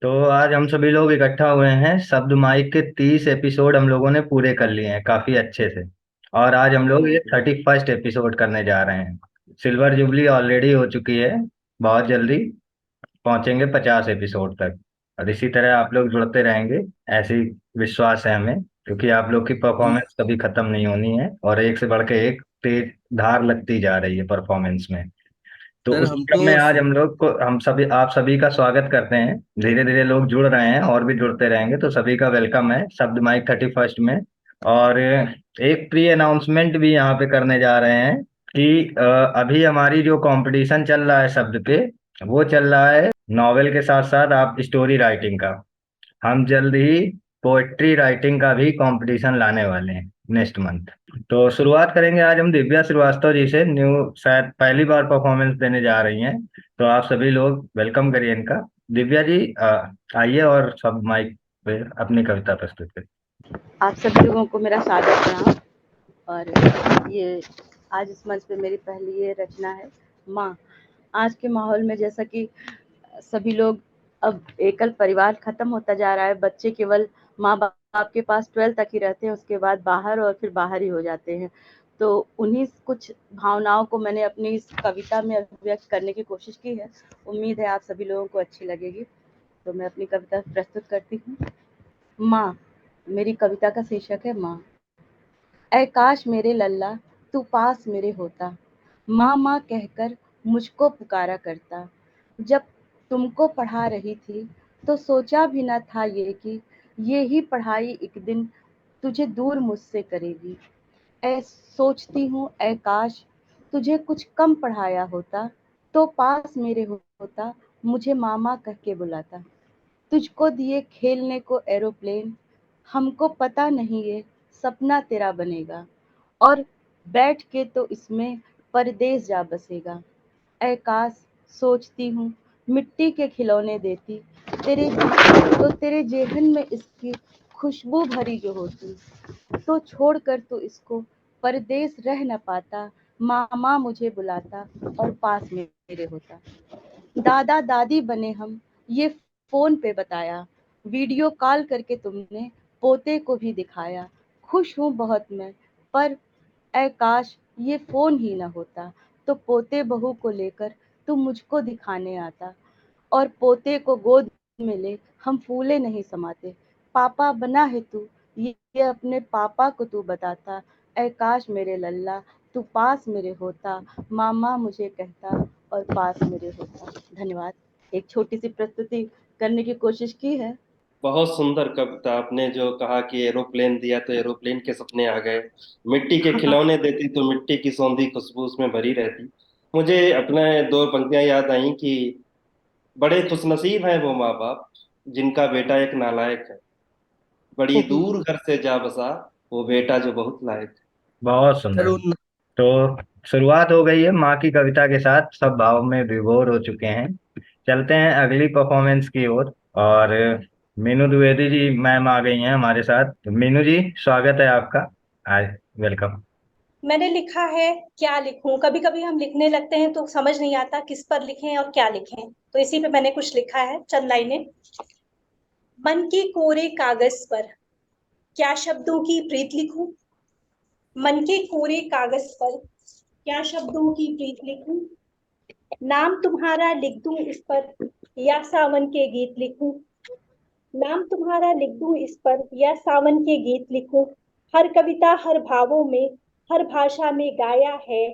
तो आज हम सभी लोग इकट्ठा हुए हैं। शब्द माइक के 30 एपिसोड हम लोगों ने पूरे कर लिए हैं काफी अच्छे से। और आज हम लोग ये 31st एपिसोड करने जा रहे हैं। सिल्वर जुबली ऑलरेडी हो चुकी है। बहुत जल्दी पहुंचेंगे 50 एपिसोड तक। और इसी तरह आप लोग जुड़ते रहेंगे, ऐसी विश्वास है हमें, क्योंकि आप लोग की परफॉर्मेंस कभी खत्म नहीं होनी है और एक से बढ़ के एक तेज धार लगती जा रही है परफॉर्मेंस में। तो सर उस हम क्रम तो में आज हम सभी आप सभी का स्वागत करते हैं। धीरे धीरे लोग जुड़ रहे हैं और भी जुड़ते रहेंगे, तो सभी का वेलकम है शब्द माइक 31st में। और एक प्री अनाउंसमेंट भी यहाँ पे करने जा रहे हैं कि अभी हमारी जो कंपटीशन चल रहा है शब्द पे, वो चल रहा है नॉवेल के साथ साथ आप स्टोरी राइटिंग का। हम जल्द ही पोएट्री राइटिंग का भी कंपटीशन लाने वाले हैं नेक्स्ट मंथ। तो शुरुआत करेंगे आज हम दिव्या श्रीवास्तव जी से। न्यू, शायद पहली बार परफॉर्मेंस देने जा रही हैं। तो आप सभी लोग वेलकम करिए इनका। दिव्या जी आइए और सब माइक पे अपनी कविता प्रस्तुत करिए। आप सभी लोगों को मेरा सादर प्रणाम। और ये आज इस मंच पे मेरी पहली ये रचना है, माँ। आज के माहौल में जैसा कि सभी लोग, अब एकल परिवार खत्म होता जा रहा है। बच्चे केवल माँ बाप के पास 12 तक ही रहते हैं, उसके बाद बाहर और फिर बाहर ही हो जाते हैं। तो उन्हीं कुछ भावनाओं को मैंने अपनी इस कविता में अभिव्यक्त करने की कोशिश की है। उम्मीद है आप सभी लोगों को अच्छी लगेगी। तो मैं अपनी कविता प्रस्तुत करती हूँ। माँ। मेरी कविता का शीर्षक है माँ। ऐ काश मेरे लल्ला तू पास मेरे होता, माँ माँ कहकर मुझको पुकारा करता। जब तुमको पढ़ा रही थी तो सोचा भी न था ये कि ये ही पढ़ाई एक दिन तुझे दूर मुझसे करेगी। ऐ सोचती हूँ ऐ काश तुझे कुछ कम पढ़ाया होता, तो पास मेरे होता, मुझे मामा कह के बुलाता। तुझको दिए खेलने को एरोप्लेन, हमको पता नहीं ये सपना तेरा बनेगा, और बैठ के तो इसमें परदेस जा बसेगा। ऐ काश सोचती हूँ मिट्टी के खिलौने देती, तेरे तो तेरे जेहन में इसकी खुशबू भरी जो होती, तो छोड़कर तो इसको परदेस रह न पाता, मामा मुझे बुलाता और पास मेरे होता। दादा दादी बने हम, ये फोन पे बताया, वीडियो कॉल करके तुमने पोते को भी दिखाया। खुश हूँ बहुत मैं, पर ऐ काश ये फोन ही न होता, तो पोते बहू को लेकर तू मुझको दिखाने आता, और पोते को गोद में ले हम फूले नहीं समाते। पापा बना है तू, ये अपने पापा को तू बताता। ऐ काश मेरे लल्ला तू पास मेरे होता, मामा मुझे कहता और पास मेरे होता। धन्यवाद। एक छोटी सी प्रस्तुति करने की कोशिश की है। बहुत सुंदर कविता। आपने जो कहा कि एरोप्लेन दिया तो एरोप्लेन के सपने आ गए। मिट्टी के खिलौने देती तो मिट्टी की सौंधी खुशबू उसमें भरी रहती। मुझे अपने दो पंक्तियां याद आई कि बड़े खुशनसीब हैं वो माँ बाप जिनका बेटा एक नालायक है, बड़ी दूर घर से जा बसा वो बेटा जो बहुत लायक है। बहुत सर सुंदर। उन तो शुरुआत हो गई है माँ की कविता के साथ, सब भाव में विभोर हो चुके हैं। चलते हैं अगली परफॉर्मेंस की ओर। और मीनू द्विवेदी जी मैम आ गई हैं हमारे साथ। तो मीनू जी, स्वागत है आपका। आज वेलकम। मैंने लिखा है, क्या लिखूं। कभी कभी हम लिखने लगते हैं तो समझ नहीं आता किस पर लिखें और क्या लिखें, तो इसी पे मैंने कुछ लिखा है, चंद लाइनें। मन के कोरे कागज पर क्या शब्दों की प्रीत लिखूं। मन के कोरे कागज पर क्या शब्दों की प्रीत लिखूं। नाम तुम्हारा लिख दूं इस पर या सावन के गीत लिखूं। नाम तुम्हारा लिख दूं इस पर या सावन के गीत लिखूं। हर कविता हर भावों में हर भाषा में गाया है,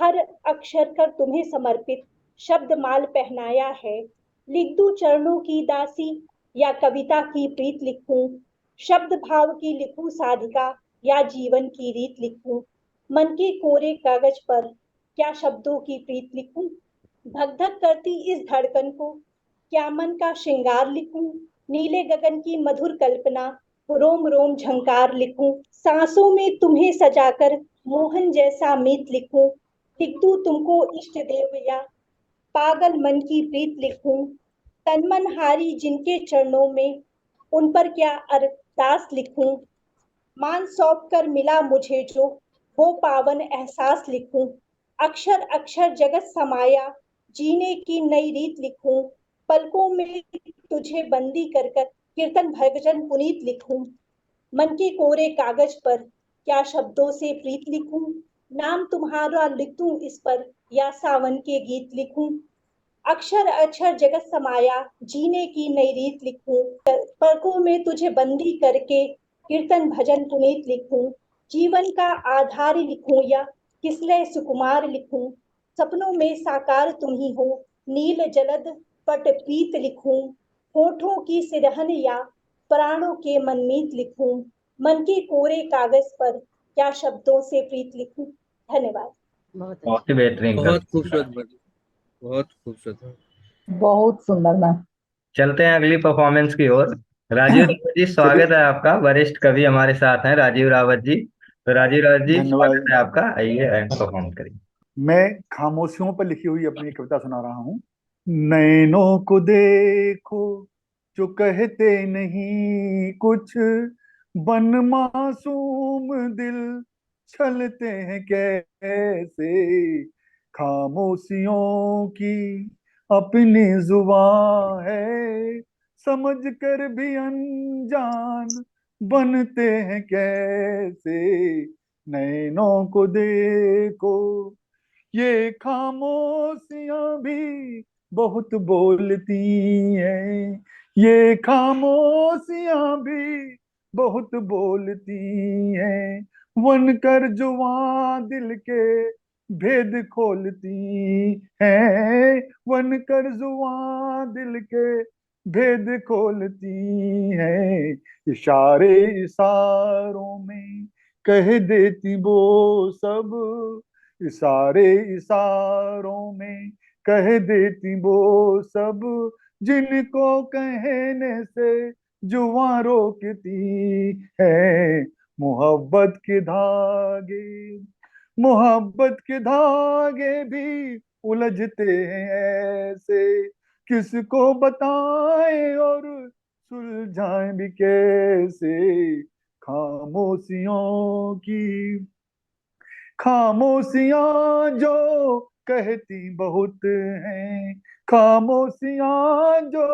हर अक्षर कर तुम्हें समर्पित शब्द माल पहनाया है। लिख दूं चरणों की दासी या कविता की प्रीत लिखूं। शब्द भाव की लिखूं साधिका या जीवन की रीत लिखूं। मन के कोरे कागज पर क्या शब्दों की प्रीत लिखूं। धक धक करती इस धड़कन को क्या मन का श्रृंगार लिखूं। नीले गगन की मधुर कल्पना रोम रोम झंकार लिखूं। सांसों में तुम्हें सजाकर मोहन जैसा मीत लिखूं। लिख दूं तुमको इष्ट देव या पागल मन की प्रीत लिखूं। तन मन हारी जिनके चरणों में उन पर क्या अरदास लिखूं। मान सौंप कर मिला मुझे जो वो पावन एहसास लिखूं। अक्षर अक्षर जगत समाया जीने की नई रीत लिखूं। पलकों में तुझे बंदी कर कर कीर्तन भजन पुनीत लिखूं। मन के कोरे कागज पर क्या शब्दों से प्रीत लिखूं। नाम तुम्हारा लिख दूं इस पर या सावन के गीत लिखूं। अक्षर अक्षर जगत समाया जीने की नई रीत लिखूं। पलकों में तुझे बंदी करके कीर्तन भजन पुनीत लिखूं। जीवन का आधार लिखूं या किसलय सुकुमार लिखूं। सपनों में साकार तुम ही हो नील जलद पट पीत लिखूं। होठों की सिरहन या प्राणों के मनमीत लिखूं। मन के कोरे कागज पर क्या शब्दों से प्रीत लिखूं। धन्यवाद। बहुत बहुत अच्छा। ही बेहतरीन बहुत कविता। खूबसूरत मैडम, बहुत खूबसूरत। बहुत सुंदर मैम। चलते हैं अगली परफॉर्मेंस की ओर। राजीव रावत जी, स्वागत है आपका। वरिष्ठ कवि हमारे साथ हैं राजीव रावत जी। तो राजीव रावत जी, स्वागत धन्यवाद। है आपका। आइए एंड परफॉर्म करिए। मैं खामोशियों पर लिखी हुई अपनी एक कविता सुना रहा हूँ। नैनों को देखो जो कहते नहीं कुछ, बन मासूम दिल छलते हैं कैसे। खामोशियों की अपनी जुबान है, समझ कर भी अनजान बनते हैं कैसे। नैनों को देखो, ये खामोशियां भी बहुत बोलती हैं। ये खामोशियां भी बहुत बोलती हैं। वन कर जुबां दिल के भेद खोलती हैं। वन कर जुबां दिल के भेद खोलती हैं। इशारे इशारों में कह देती वो सब, इशारे इशारों में कह देती वो सब, जिनको कहने से जुबां रोकती है। मोहब्बत के धागे, मोहब्बत के धागे भी उलझते हैं ऐसे, किसको बताएं और सुलझाएं भी कैसे। खामोशियों की, खामोशियां जो कहती बहुत हैं। खामोशियां जो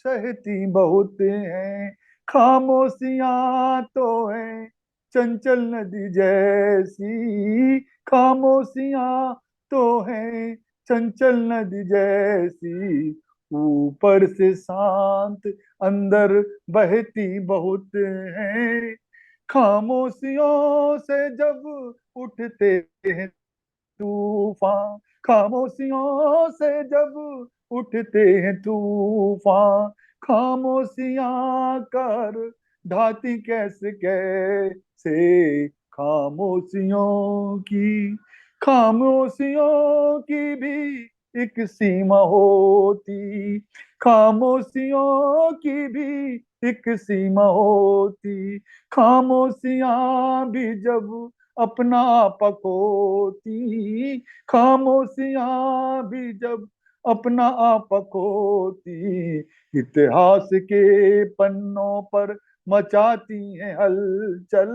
सहती बहुत हैं। खामोशियां तो हैं चंचल नदी जैसी। खामोशियां तो हैं चंचल नदी जैसी। ऊपर से शांत अंदर बहती बहुत हैं। खामोशियों से जब उठते हैं तूफान, खामोशियों से जब उठते हैं तूफान, खामोशियां कर ढाती कैसे कैसे। खामोशियों की, खामोशियों की भी एक सीमा होती। खामोशियों की भी एक सीमा होती। खामोशियां भी जब अपना पकोती। खामोशियां भी जब अपना पकोती। इतिहास के पन्नों पर मचाती हैं हलचल।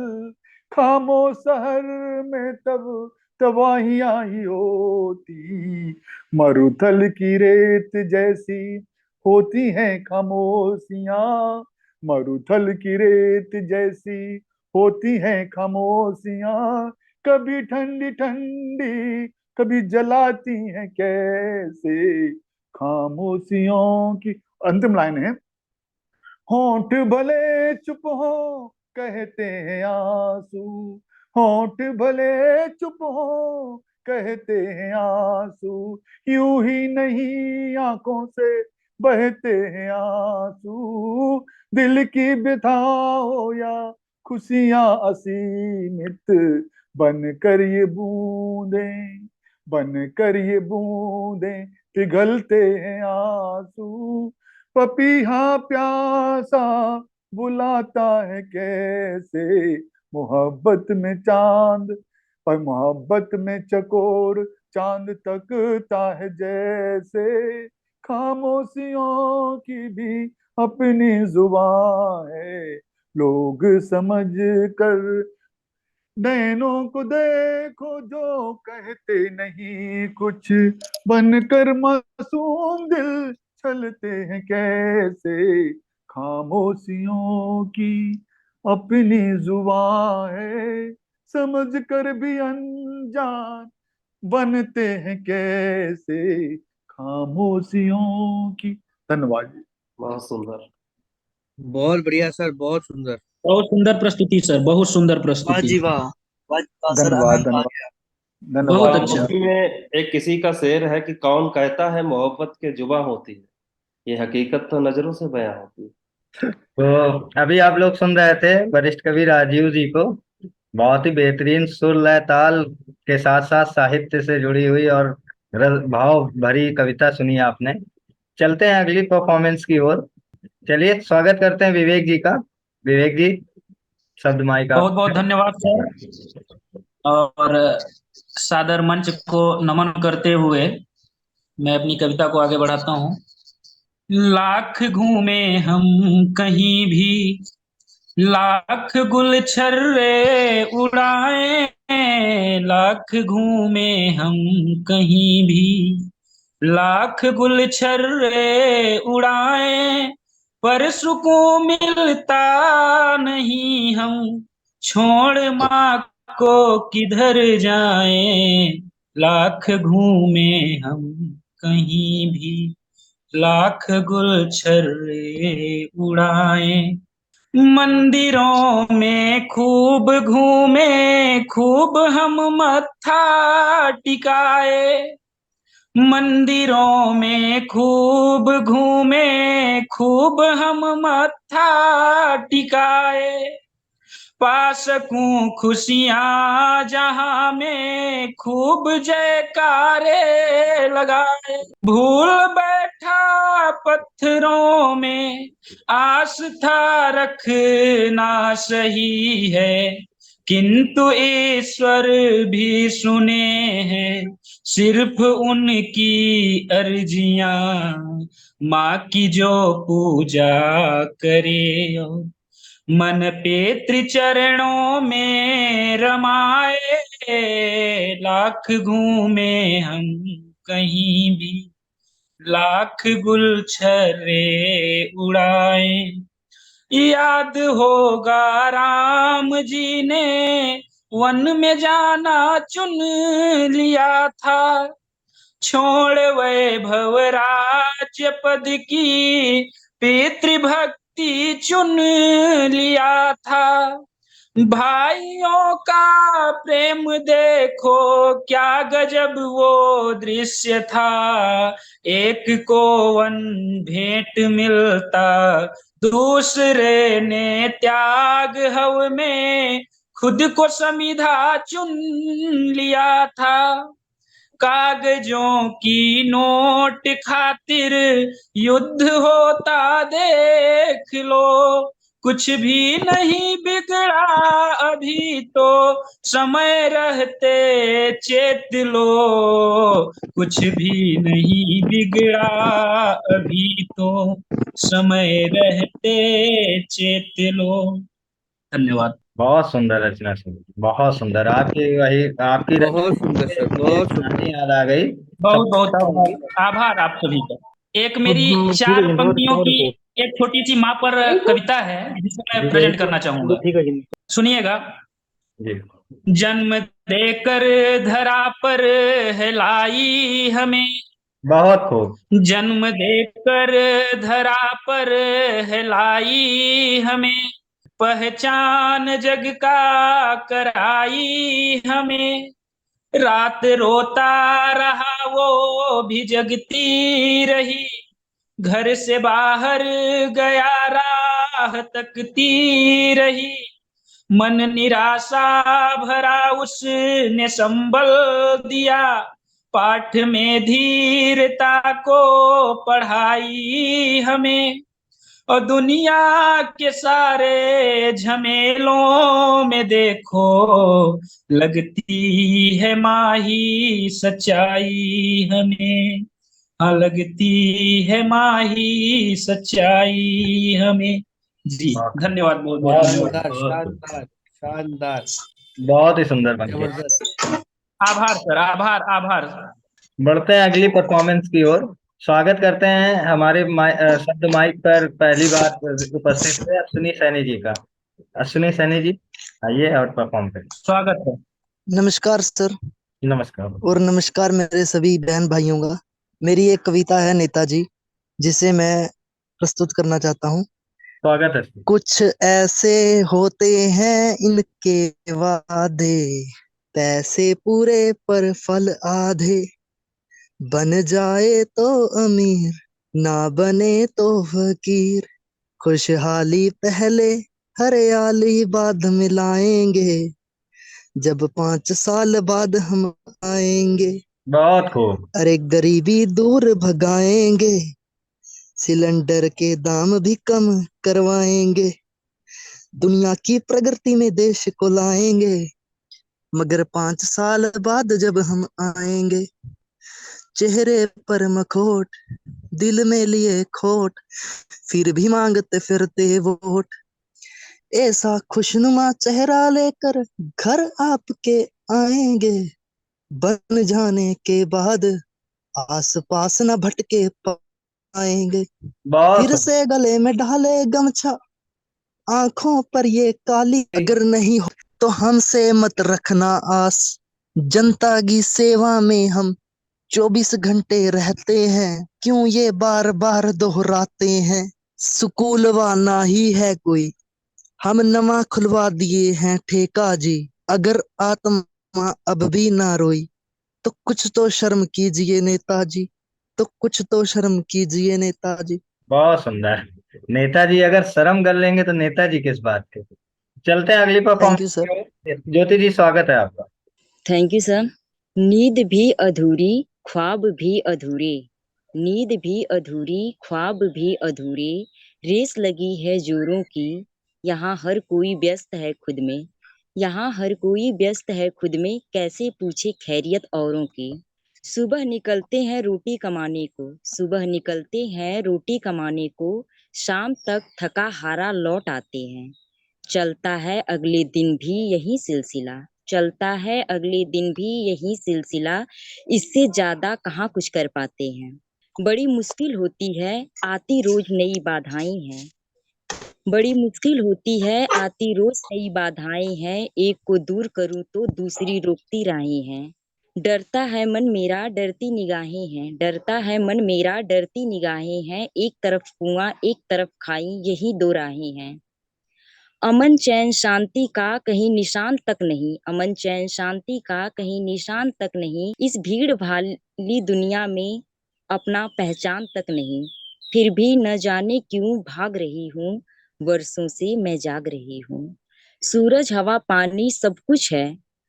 खामोश शहर में तब तबाहियां ही होती। मरुथल की रेत जैसी होती हैं खामोशियां। मरुथल की रेत जैसी होती हैं खामोशियां। कभी ठंडी ठंडी कभी जलाती हैं कैसे। खामोशियों की, अंतिम लाइन है। होंठ भले चुप हो कहते हैं आंसू। होंठ भले चुप हो कहते हैं आंसू। यूं ही नहीं आंखों से बहते हैं आंसू। दिल की व्यथा हो या खुशियां असीमित, बन कर ये बूंदें, बन कर ये बूंदें पिघलते हैं आंसू। पपीहा प्यासा बुलाता है कैसे। मोहब्बत में चांद, पर मोहब्बत में चकोर चांद तकता है जैसे। खामोशियों की भी अपनी जुबान है। लोग समझ कर नैनों को देखो जो कहते नहीं कुछ, बनकर मासूम दिल चलते हैं कैसे, खामोशियों की अपनी जुबान है, समझ कर भी अनजान बनते हैं कैसे, खामोशियों की। धन्यवाद जी। बहुत सुंदर। बहुत बढ़िया सर, बहुत सुंदर। बहुत सुंदर प्रस्तुति सर, बहुत सुंदर वाह प्रस्तुति। जी वाह, वाह जी वाह सर, धन्यवाद आनंद आ धन्यवाद गया। धन्यवाद बहुत अच्छा। धन्यवाद। खामोशी में एक किसी का शेर है कि कौन कहता है मोहब्बत के जुबां होती है, ये हकीकत तो नजरों से बयां होती है। तो अभी आप लोग सुन रहे थे वरिष्ठ कवि राजीव जी को। बहुत ही बेहतरीन सुर लय ताल के साथ साथ साहित्य से जुड़ी हुई और भाव भरी कविता सुनी आपने। चलते हैं अगली परफॉर्मेंस की ओर। चलिए स्वागत करते हैं विवेक जी का। विवेक जी, शब्द माइक बहुत आप। बहुत धन्यवाद सर। और सादर मंच को नमन करते हुए मैं अपनी कविता को आगे बढ़ाता हूँ। लाख घूमे हम कहीं भी, लाख गुल छर्रे उड़ाए, लाख घूमे हम कहीं भी, लाख गुल छर्रे उड़ाए, पर सुकून मिलता नहीं, हम छोड़ माँ को किधर जाएं, लाख घूमे हम कहीं भी, लाख गुल छर्रे उड़ाए। मंदिरों में खूब घूमे, खूब हम मत्था टिकाए, मंदिरों में खूब घूमे, खूब हम मत्था टिकाए, पा सकूं खुशियां जहां में, खूब जयकारे लगाए, भूल बैठा पत्थरों में, आस्था रखना सही है, किंतु ईश्वर भी सुने हैं सिर्फ उनकी अर्जियां, माँ की जो पूजा करे, मन पेत्र चरणों में रमाए, लाख घूमे हम कहीं भी, लाख गुलछर्रे उड़ाए। याद होगा राम जी ने वन में जाना चुन लिया था, छोड़ वैभव राज्य पद की पितृभक्ति चुन लिया था, भाइयों का प्रेम देखो क्या गजब वो दृश्य था, एक को वन भेंट मिलता, दूसरे ने त्याग हव में खुद को समिधा चुन लिया था, कागजों की नोट खातिर युद्ध होता देख लो, कुछ भी नहीं बिगड़ा अभी तो समय रहते चेत लो, कुछ भी नहीं बिगड़ा अभी तो समय रहते चेत लो। धन्यवाद। बहुत सुंदर रचना सुनी, बहुत सुंदर। आपकी वही आपकी रचना बहुत सुंदर से सर, मुझे एक बहुत सुंदर। कहानी याद आ गई। बहुत सब बहुत आभार आप सभी का। एक मेरी 4 पंक्तियों की एक छोटी सी माँ पर कविता है जिसे मैं प्रेजेंट करना चाहूंगा, सुनिएगा। जी। जन्म देकर धरा पर है लाई हमें, बहुत खूब। जन्म देकर धरा पर है लाई हमें, पहचान जग का कराई हमें, रात रोता रहा वो भी जगती रही, घर से बाहर गया राह तकती रही, मन निराशा भरा उसने संबल दिया, पाठ में धीरता को पढ़ाई हमें, और दुनिया के सारे झमेलों में देखो लगती है माही सच्चाई हमें, हाँ लगती है माही सच्चाई हमें। जी धन्यवाद, बहुत बहुत धन्यवाद। शानदार शानदार शानदार, बहुत ही सुंदर बन। जबरदस्त। आभार सर, आभार आभार। बढ़ते हैं अगली परफॉर्मेंस की ओर। स्वागत करते हैं हमारे शब्द माइक पर पहली बार उपस्थित हुए अश्विनी सैनी जी का। अश्विनी सैनी जी आइए और परफॉर्म करिए। स्वागत है। नमस्कार सर, नमस्कार। और नमस्कार मेरे सभी बहन भाइयों का। मेरी एक कविता है नेताजी, जिसे मैं प्रस्तुत करना चाहता हूँ। स्वागत है। कुछ ऐसे होते हैं इनके वादे, पैसे पूरे पर फल आधे, बन जाए तो अमीर, ना बने तो फकीर, खुशहाली पहले हरियाली बाद मिलाएंगे, जब 5 साल बाद हम आएंगे, बहुत खूब। अरे गरीबी दूर भगाएंगे, सिलेंडर के दाम भी कम करवाएंगे, दुनिया की प्रगति में देश को लाएंगे, मगर 5 साल बाद जब हम आएंगे, चेहरे पर मखोट, दिल में लिए खोट, फिर भी मांगते फिरते वोट, ऐसा खुशनुमा चेहरा लेकर घर आपके आएंगे, बन जाने के बाद आस पास न भटके पाएंगे, बहुत फिर से गले में डाले गमछा, आंखों पर ये काली, अगर नहीं हो तो हमसे मत रखना आस, जनता की सेवा में हम 24 घंटे रहते हैं, क्यों ये बार बार दोहराते हैं, स्कूल वाला ही है कोई, हम नवा खुलवा दिए हैं ठेका जी, अगर आत्मा अब भी ना रोई तो कुछ तो शर्म कीजिए नेताजी, तो कुछ तो शर्म कीजिए नेताजी। बहुत सुंदर। नेताजी अगर शर्म कर लेंगे तो नेताजी किस बात के। चलते हैं अगली थैंक यू सर। परफॉर्मेंस। ज्योति जी स्वागत है आपका। Thank you sir. नींद भी अधूरी, ख्वाब भी अधूरे, नींद भी अधूरी, ख्वाब भी अधूरे, रेस लगी है जोरों की, यहाँ हर कोई व्यस्त है खुद में, यहाँ हर कोई व्यस्त है खुद में, कैसे पूछे खैरियत औरों की। सुबह निकलते हैं रोटी कमाने को, सुबह निकलते हैं रोटी कमाने को, शाम तक थका हारा लौट आते हैं, चलता है अगले दिन भी यही सिलसिला, चलता है अगले दिन भी यही सिलसिला, इससे ज्यादा कहाँ कुछ कर पाते हैं। बड़ी मुश्किल होती है, आती रोज नई बाधाएं हैं, बड़ी मुश्किल होती है, आती रोज नई बाधाएं हैं, एक को दूर करूं तो दूसरी रोकती राहें हैं, डरता है मन मेरा डरती निगाहें हैं, डरता है मन मेरा डरती निगाहें हैं, एक तरफ कुआं एक तरफ खाई यही दो राहें हैं, अमन चैन शांति का कहीं निशान तक नहीं, अमन चैन शांति का कहीं निशान तक नहीं, इस भीड़ भाली दुनिया में अपना पहचान तक नहीं, फिर भी न जाने क्यों भाग रही हूँ, वर्षों से मैं जाग रही हूँ, सूरज हवा पानी सब कुछ है,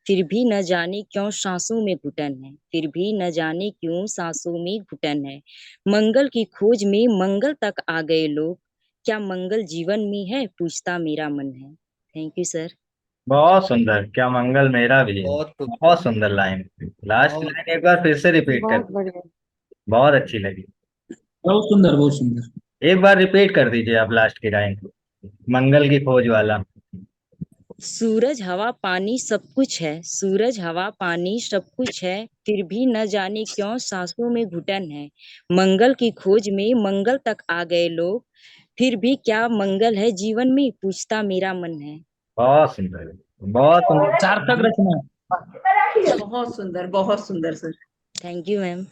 फिर भी न जाने क्यों सांसों में घुटन है, फिर भी न जाने क्यों सांसों में घुटन है, मंगल की खोज में मंगल तक आ गए लोग, क्या मंगल जीवन में है पूछता मेरा मन है। Thank you sir. बहुत सुंदर। क्या मंगल मेरा भी है। बहुत सुंदर, बहुत सुंदर लाइन। लास्ट बहुत लाइन एक बार फिर से रिपीट कर। बहुत बढ़िया। बहुत अच्छी लगी। बहुत सुंदर, बहुत सुंदर। एक बार रिपीट कर दीजिए आप लास्ट की लाइन को, मंगल की खोज वाला। सूरज हवा पानी सब कुछ है, सूरज हवा पानी सब कुछ है, फिर भी न जाने क्यों सांसों में घुटन है, मंगल की खोज में मंगल तक आ गए लोग, फिर भी क्या मंगल है जीवन में पूछता मेरा मन है। बहुत सुंदर। बहुत सुंदर। सार्थक रचना। बहुत सुंदर सर। Thank you ma'am.